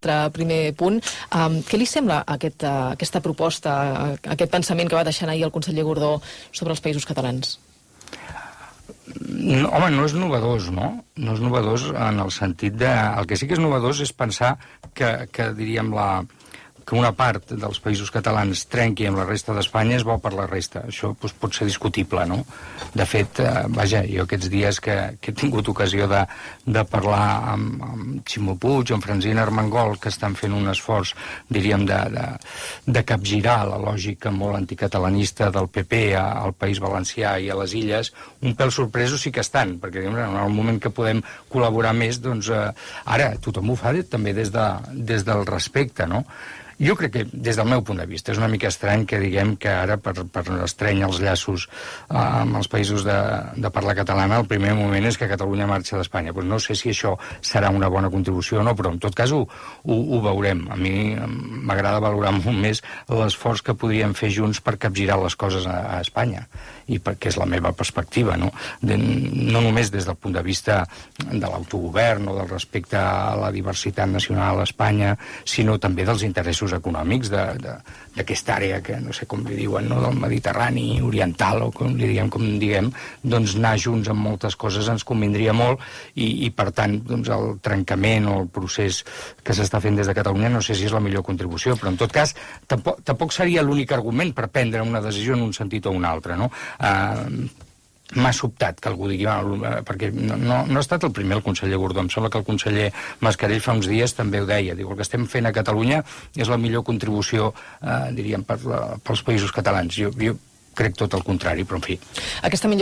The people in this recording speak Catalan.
primer punt. Què li sembla aquesta proposta, aquest pensament que va deixar ahir el conseller Gordó sobre els Països Catalans? Home, no és novedós, no? No és novedós en el sentit de... El que sí que és novedós és pensar que diríem, que una part dels Països Catalans trenqui amb la resta d'Espanya és bo per la resta. Això doncs, pot ser discutible, no? De fet, vaja, jo aquests dies que he tingut ocasió de parlar amb Ximo Puig, amb Francina Armengol, que estan fent un esforç, diríem, de capgirar la lògica molt anticatalanista del PP al País Valencià i a les Illes, un pèl sorpresos sí que estan, perquè en el moment que podem col·laborar més, doncs ara tothom ho fa també des del respecte, no? Jo crec que, des del meu punt de vista, és una mica estrany que diguem que ara, per estrènyer els llaços amb els països de parla catalana, el primer moment és que Catalunya marxa d'Espanya. Pues no sé si això serà una bona contribució o no, però en tot cas ho veurem. A mi m'agrada valorar molt més l'esforç que podríem fer junts per capgirar les coses a Espanya, i perquè és la meva perspectiva, no? No només des del punt de vista de l'autogovern o del respecte a la diversitat nacional a Espanya, sinó també dels interessos econòmics d'aquesta àrea que no sé com li diuen, no? Del Mediterrani oriental, o com li diguem, doncs anar junts en moltes coses ens convindria molt, i per tant doncs el trencament o el procés que s'està fent des de Catalunya no sé si és la millor contribució, però en tot cas tampoc seria l'únic argument per prendre una decisió en un sentit o un altre, no? M'ha sobtat que algú digui, perquè no ha estat el primer el conseller Gordó, em sembla que el conseller Mascarell fa uns dies també ho deia, diu, el que estem fent a Catalunya és la millor contribució, diríem, pels Països Catalans. Jo crec tot el contrari, però en fi.